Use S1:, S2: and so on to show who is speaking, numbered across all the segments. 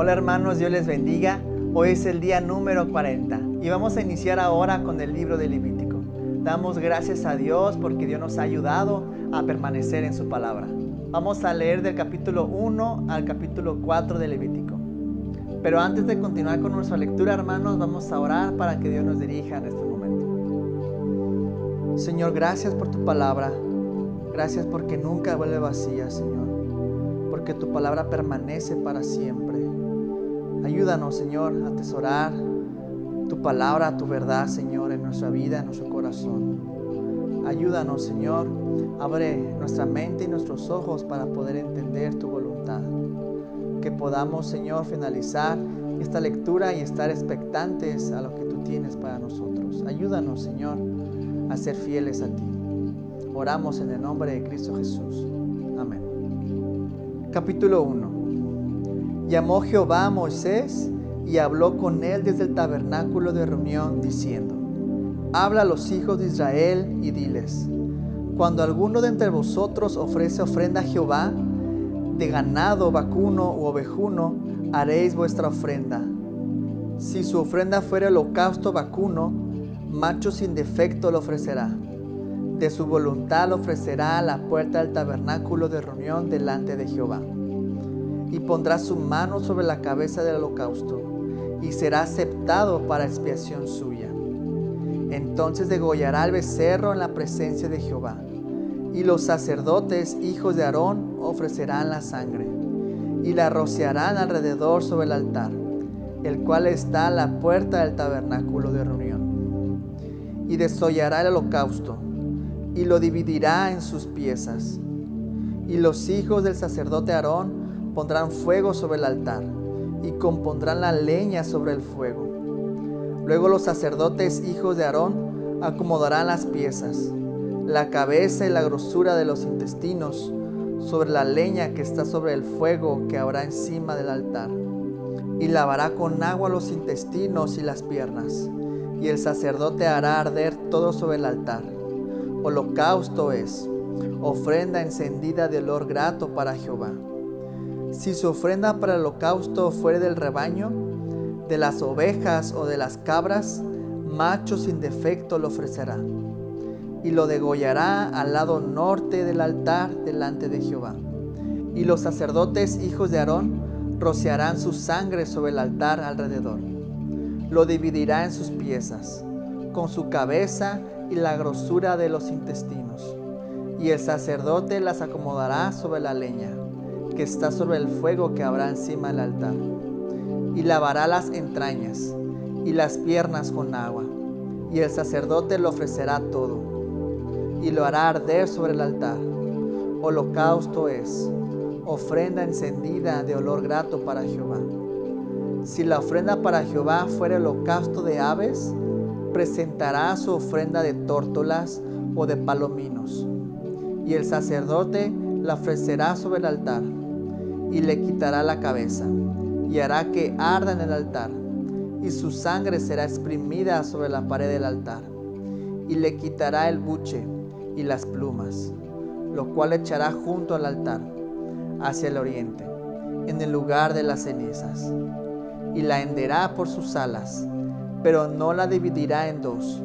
S1: Hola hermanos, Dios les bendiga. Hoy es el día número 40 y vamos a iniciar ahora con el libro de Levítico. Damos gracias a Dios porque Dios nos ha ayudado a permanecer en su palabra. Vamos a leer del capítulo 1 al capítulo 4 de Levítico. Pero antes de continuar con nuestra lectura, hermanos, vamos a orar para que Dios nos dirija en este momento. Señor, gracias por tu palabra. Gracias porque nunca vuelve vacía, Señor. Porque tu palabra permanece para siempre. Ayúdanos, Señor, a atesorar tu palabra, tu verdad, Señor, en nuestra vida, en nuestro corazón. Ayúdanos, Señor, abre nuestra mente y nuestros ojos para poder entender tu voluntad. Que podamos, Señor, finalizar esta lectura y estar expectantes a lo que tú tienes para nosotros. Ayúdanos, Señor, a ser fieles a ti. Oramos en el nombre de Cristo Jesús. Amén. Capítulo 1. Llamó Jehová a Moisés y habló con él desde el tabernáculo de reunión, diciendo: Habla a los hijos de Israel y diles: Cuando alguno de entre vosotros ofrece ofrenda a Jehová, de ganado, vacuno u ovejuno, haréis vuestra ofrenda. Si su ofrenda fuera holocausto vacuno, macho sin defecto lo ofrecerá. De su voluntad lo ofrecerá a la puerta del tabernáculo de reunión delante de Jehová. Y pondrá su mano sobre la cabeza del holocausto, y será aceptado para expiación suya. Entonces degollará el becerro en la presencia de Jehová, y los sacerdotes, hijos de Aarón, ofrecerán la sangre, y la rociarán alrededor sobre el altar, el cual está a la puerta del tabernáculo de reunión. Y desollará el holocausto, y lo dividirá en sus piezas. Y los hijos del sacerdote Aarón pondrán fuego sobre el altar, y compondrán la leña sobre el fuego. Luego los sacerdotes, hijos de Aarón, acomodarán las piezas, la cabeza y la grosura de los intestinos, sobre la leña que está sobre el fuego que habrá encima del altar. Y lavará con agua los intestinos y las piernas, y el sacerdote hará arder todo sobre el altar. Holocausto es, ofrenda encendida de olor grato para Jehová. Si su ofrenda para el holocausto fuere del rebaño, de las ovejas o de las cabras, macho sin defecto lo ofrecerá. Y lo degollará al lado norte del altar delante de Jehová. Y los sacerdotes, hijos de Aarón, rociarán su sangre sobre el altar alrededor. Lo dividirá en sus piezas, con su cabeza y la grosura de los intestinos. Y el sacerdote las acomodará sobre la leña que está sobre el fuego que habrá encima del altar. Y lavará las entrañas y las piernas con agua. Y el sacerdote lo ofrecerá todo, y lo hará arder sobre el altar. Holocausto es, ofrenda encendida de olor grato para Jehová. Si la ofrenda para Jehová fuera holocausto de aves, presentará su ofrenda de tórtolas o de palominos. Y el sacerdote la ofrecerá sobre el altar, y le quitará la cabeza, y hará que arda en el altar, y su sangre será exprimida sobre la pared del altar. Y le quitará el buche y las plumas, lo cual echará junto al altar, hacia el oriente, en el lugar de las cenizas. Y la henderá por sus alas, pero no la dividirá en dos.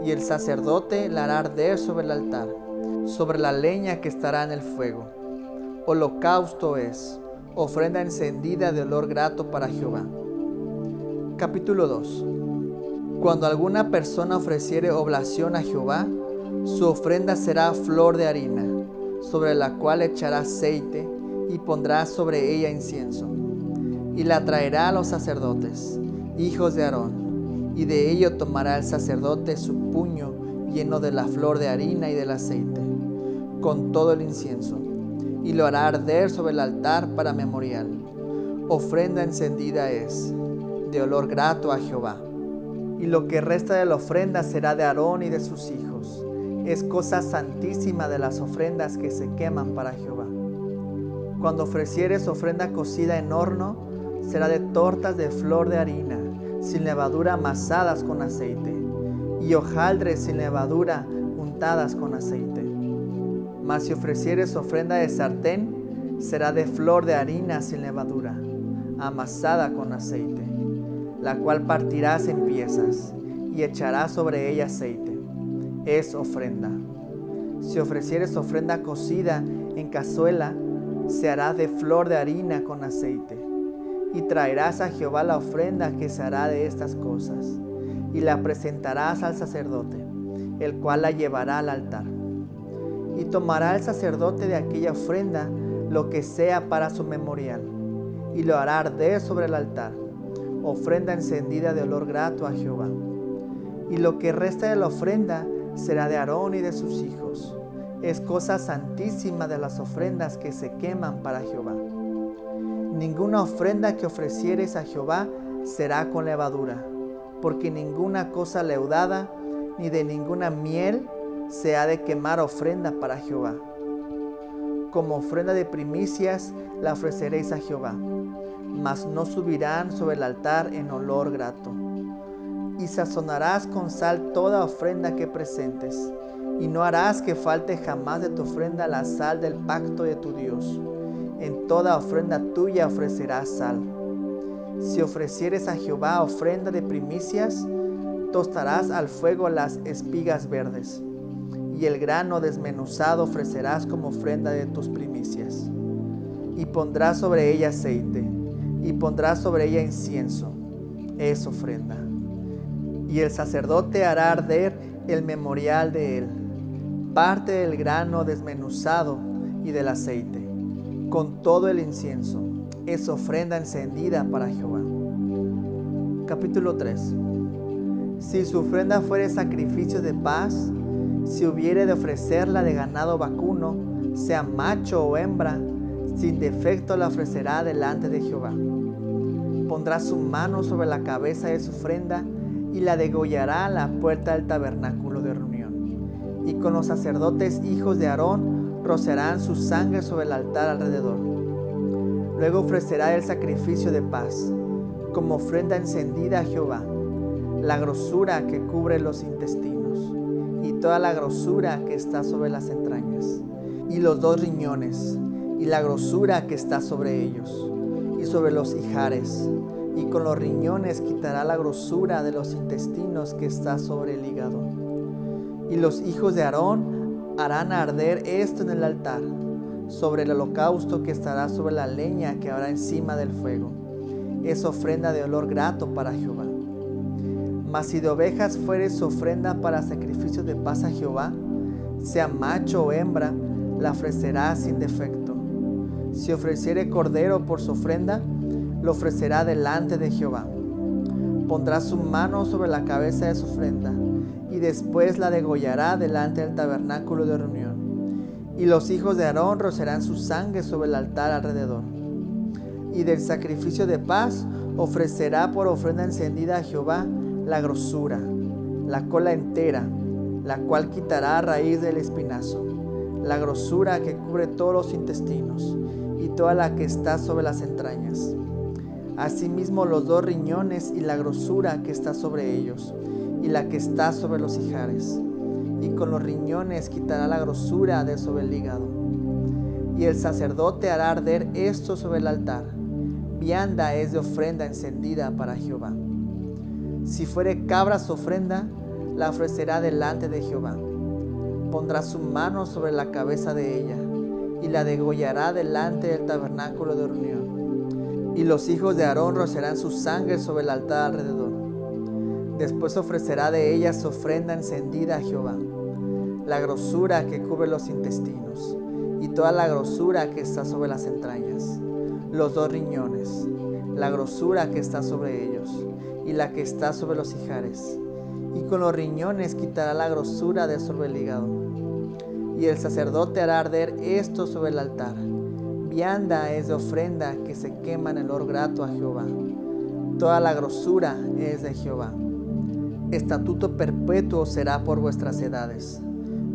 S1: Y el sacerdote la hará arder sobre el altar, sobre la leña que estará en el fuego. Holocausto es, ofrenda encendida de olor grato para Jehová. Capítulo 2. Cuando alguna persona ofreciere oblación a Jehová, su ofrenda será flor de harina, sobre la cual echará aceite y pondrá sobre ella incienso. Y la traerá a los sacerdotes, hijos de Aarón, y de ello tomará el sacerdote su puño lleno de la flor de harina y del aceite, con todo el incienso, y lo hará arder sobre el altar para memorial. Ofrenda encendida es, de olor grato a Jehová. Y lo que resta de la ofrenda será de Aarón y de sus hijos. Es cosa santísima de las ofrendas que se queman para Jehová. Cuando ofrecieres ofrenda cocida en horno, será de tortas de flor de harina, sin levadura, amasadas con aceite, y hojaldres sin levadura, untadas con aceite. Mas si ofrecieres ofrenda de sartén, será de flor de harina sin levadura, amasada con aceite, la cual partirás en piezas y echarás sobre ella aceite. Es ofrenda. Si ofrecieres ofrenda cocida en cazuela, se hará de flor de harina con aceite. Y traerás a Jehová la ofrenda que se hará de estas cosas, y la presentarás al sacerdote, el cual la llevará al altar. Y tomará el sacerdote de aquella ofrenda lo que sea para su memorial, y lo hará arder sobre el altar, ofrenda encendida de olor grato a Jehová. Y lo que resta de la ofrenda será de Aarón y de sus hijos. Es cosa santísima de las ofrendas que se queman para Jehová. Ninguna ofrenda que ofrecieres a Jehová será con levadura, porque ninguna cosa leudada ni de ninguna miel se ha de quemar ofrenda para Jehová. Como ofrenda de primicias la ofreceréis a Jehová, mas no subirán sobre el altar en olor grato. Y sazonarás con sal toda ofrenda que presentes, y no harás que falte jamás de tu ofrenda la sal del pacto de tu Dios. En toda ofrenda tuya ofrecerás sal. Si ofrecieres a Jehová ofrenda de primicias, tostarás al fuego las espigas verdes, y el grano desmenuzado ofrecerás como ofrenda de tus primicias. Y pondrás sobre ella aceite, y pondrás sobre ella incienso. Es ofrenda. Y el sacerdote hará arder el memorial de él, parte del grano desmenuzado y del aceite, con todo el incienso. Es ofrenda encendida para Jehová. Capítulo 3. Si su ofrenda fuere sacrificio de paz, si hubiere de ofrecerla de ganado vacuno, sea macho o hembra, sin defecto la ofrecerá delante de Jehová. Pondrá su mano sobre la cabeza de su ofrenda y la degollará a la puerta del tabernáculo de reunión. Y con los sacerdotes hijos de Aarón rociarán su sangre sobre el altar alrededor. Luego ofrecerá el sacrificio de paz, como ofrenda encendida a Jehová, la grosura que cubre los intestinos, y toda la grosura que está sobre las entrañas, y los 2 riñones, y la grosura que está sobre ellos, y sobre los ijares, y con los riñones quitará la grosura de los intestinos que está sobre el hígado. Y los hijos de Aarón harán arder esto en el altar, sobre el holocausto que estará sobre la leña que habrá encima del fuego. Es ofrenda de olor grato para Jehová. Mas si de ovejas fuere su ofrenda para sacrificio de paz a Jehová, sea macho o hembra, la ofrecerá sin defecto. Si ofreciere cordero por su ofrenda, lo ofrecerá delante de Jehová. Pondrá su mano sobre la cabeza de su ofrenda, y después la degollará delante del tabernáculo de reunión. Y los hijos de Aarón rociarán su sangre sobre el altar alrededor. Y del sacrificio de paz ofrecerá por ofrenda encendida a Jehová la grosura, la cola entera, la cual quitará a raíz del espinazo, la grosura que cubre todos los intestinos, y toda la que está sobre las entrañas. Asimismo los 2 riñones y la grosura que está sobre ellos, y la que está sobre los ijares. Y con los riñones quitará la grosura de sobre el hígado. Y el sacerdote hará arder esto sobre el altar. Vianda es de ofrenda encendida para Jehová. Si fuere cabra su ofrenda, la ofrecerá delante de Jehová. Pondrá su mano sobre la cabeza de ella, y la degollará delante del tabernáculo de reunión. Y los hijos de Aarón rociarán su sangre sobre el altar alrededor. Después ofrecerá de ella su ofrenda encendida a Jehová, la grosura que cubre los intestinos, y toda la grosura que está sobre las entrañas, los 2 riñones, la grosura que está sobre ellos, y la que está sobre los ijares. Y con los riñones quitará la grosura de sobre el hígado. Y el sacerdote hará arder esto sobre el altar. Vianda es de ofrenda que se quema en olor grato a Jehová. Toda la grosura es de Jehová. Estatuto perpetuo será por vuestras edades,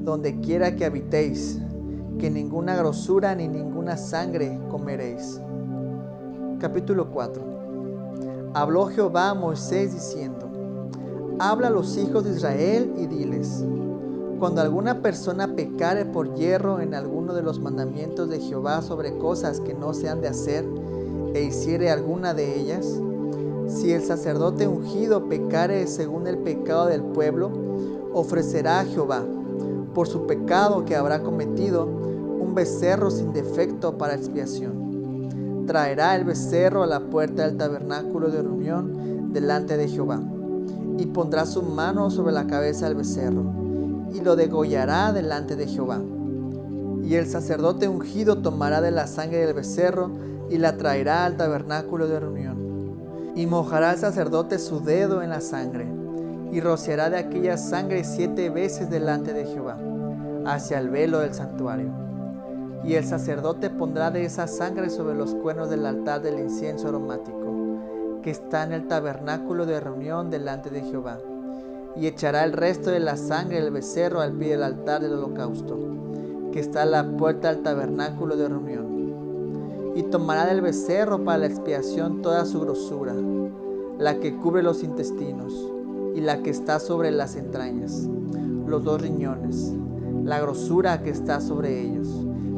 S1: donde quiera que habitéis, que ninguna grosura ni ninguna sangre comeréis. Capítulo 4. Habló Jehová a Moisés diciendo: Habla a los hijos de Israel y diles: Cuando alguna persona pecare por yerro en alguno de los mandamientos de Jehová sobre cosas que no se han de hacer, e hiciere alguna de ellas, si el sacerdote ungido pecare según el pecado del pueblo, ofrecerá a Jehová, por su pecado que habrá cometido, un becerro sin defecto para expiación. Traerá el becerro a la puerta del tabernáculo de reunión delante de Jehová, y pondrá su mano sobre la cabeza del becerro, y lo degollará delante de Jehová. Y el sacerdote ungido tomará de la sangre del becerro y la traerá al tabernáculo de reunión. Y mojará el sacerdote su dedo en la sangre, y rociará de aquella sangre 7 veces delante de Jehová, hacia el velo del santuario. Y el sacerdote pondrá de esa sangre sobre los cuernos del altar del incienso aromático, que está en el tabernáculo de reunión delante de Jehová, y echará el resto de la sangre del becerro al pie del altar del holocausto, que está a la puerta del tabernáculo de reunión. Y tomará del becerro para la expiación toda su grosura, la que cubre los intestinos, y la que está sobre las entrañas, los 2 riñones, la grosura que está sobre ellos,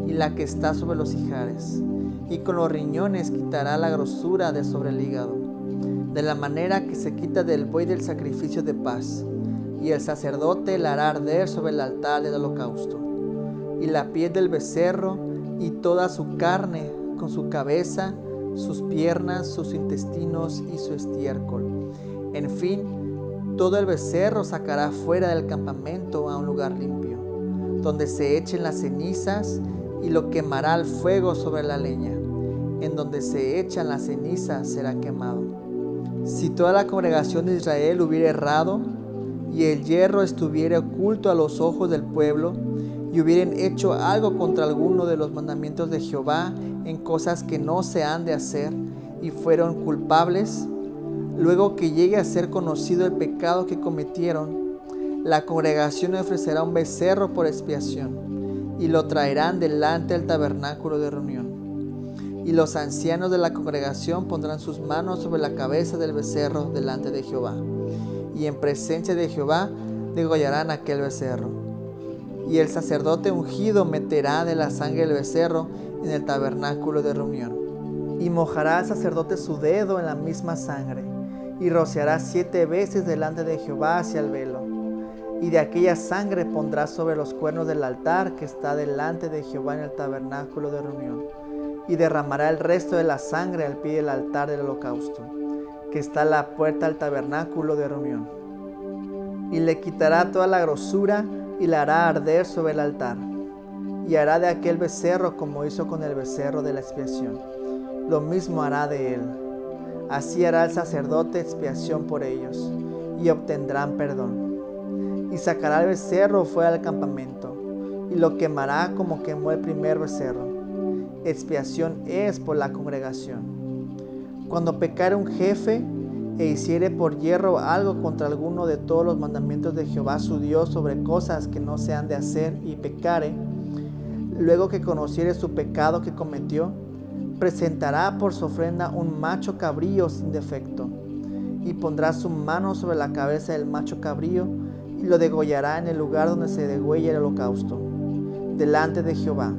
S1: y la que está sobre los ijares, y con los riñones quitará la grosura de sobre el hígado, de la manera que se quita del buey del sacrificio de paz, y el sacerdote la hará arder sobre el altar del holocausto. Y la piel del becerro y toda su carne, con su cabeza, sus piernas, sus intestinos y su estiércol. En fin, todo el becerro sacará fuera del campamento a un lugar limpio, donde se echen las cenizas, y lo quemará al fuego sobre la leña. En donde se echan las cenizas será quemado. Si toda la congregación de Israel hubiera errado, y el hierro estuviera oculto a los ojos del pueblo, y hubieran hecho algo contra alguno de los mandamientos de Jehová en cosas que no se han de hacer, y fueron culpables, luego que llegue a ser conocido el pecado que cometieron, la congregación ofrecerá un becerro por expiación, y lo traerán delante del tabernáculo de reunión. Y los ancianos de la congregación pondrán sus manos sobre la cabeza del becerro delante de Jehová, y en presencia de Jehová degollarán aquel becerro. Y el sacerdote ungido meterá de la sangre del becerro en el tabernáculo de reunión. Y mojará el sacerdote su dedo en la misma sangre, y rociará 7 veces delante de Jehová hacia el velo. Y de aquella sangre pondrá sobre los cuernos del altar que está delante de Jehová en el tabernáculo de reunión. Y derramará el resto de la sangre al pie del altar del holocausto, que está a la puerta del tabernáculo de reunión. Y le quitará toda la grosura y la hará arder sobre el altar. Y hará de aquel becerro como hizo con el becerro de la expiación. Lo mismo hará de él. Así hará el sacerdote expiación por ellos, y obtendrán perdón. Y sacará el becerro fuera del campamento, y lo quemará como quemó el primer becerro. Expiación es por la congregación. Cuando pecare un jefe, e hiciere por hierro algo contra alguno de todos los mandamientos de Jehová su Dios sobre cosas que no se han de hacer, y pecare, luego que conociere su pecado que cometió, presentará por su ofrenda un macho cabrío sin defecto, y pondrá su mano sobre la cabeza del macho cabrío, y lo degollará en el lugar donde se degüella el holocausto, delante de Jehová.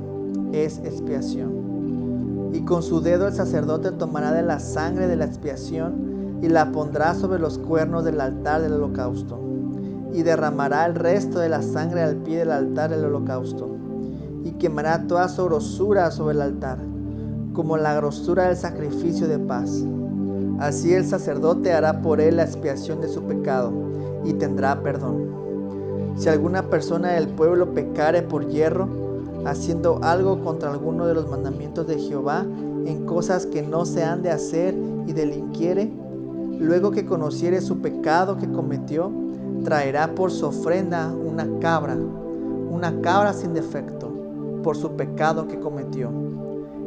S1: Es expiación. Y con su dedo el sacerdote tomará de la sangre de la expiación, y la pondrá sobre los cuernos del altar del holocausto, y derramará el resto de la sangre al pie del altar del holocausto, y quemará toda su grosura sobre el altar, como la grosura del sacrificio de paz. Así el sacerdote hará por él la expiación de su pecado, y tendrá perdón. Si alguna persona del pueblo pecare por hierro, haciendo algo contra alguno de los mandamientos de Jehová, en cosas que no se han de hacer, y delinquiere, luego que conociere su pecado que cometió, traerá por su ofrenda una cabra sin defecto, por su pecado que cometió,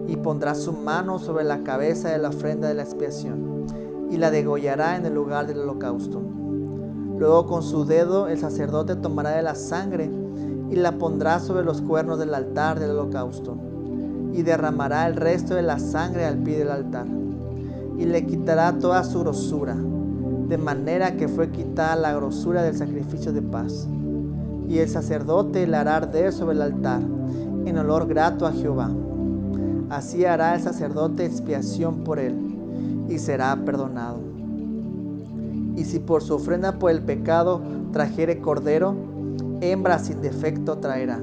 S1: y pondrá su mano sobre la cabeza de la ofrenda de la expiación, y la degollará en el lugar del holocausto. Luego con su dedo el sacerdote tomará de la sangre, y la pondrá sobre los cuernos del altar del holocausto, y derramará el resto de la sangre al pie del altar, y le quitará toda su grosura, de manera que fue quitada la grosura del sacrificio de paz. Y el sacerdote la hará arder sobre el altar, en olor grato a Jehová. Así hará el sacerdote expiación por él, y será perdonado. Y si por su ofrenda por el pecado trajere cordero, hembra sin defecto traerá.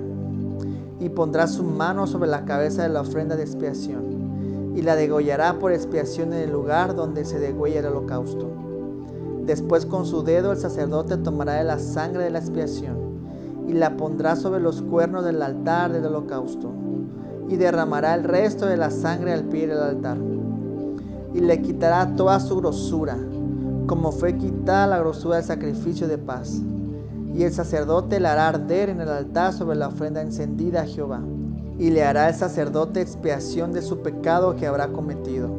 S1: Y pondrá su mano sobre la cabeza de la ofrenda de expiación, y la degollará por expiación en el lugar donde se degüella el holocausto. Después con su dedo el sacerdote tomará de la sangre de la expiación, y la pondrá sobre los cuernos del altar del holocausto, y derramará el resto de la sangre al pie del altar. Y le quitará toda su grosura, como fue quitada la grosura del sacrificio de paz. Y el sacerdote la hará arder en el altar sobre la ofrenda encendida a Jehová. Y le hará el sacerdote expiación de su pecado que habrá cometido,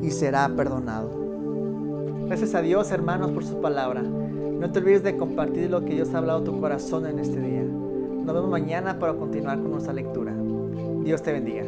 S1: y será perdonado. Gracias a Dios, hermanos, por su palabra. No te olvides de compartir lo que Dios ha hablado a tu corazón en este día. Nos vemos mañana para continuar con nuestra lectura. Dios te bendiga.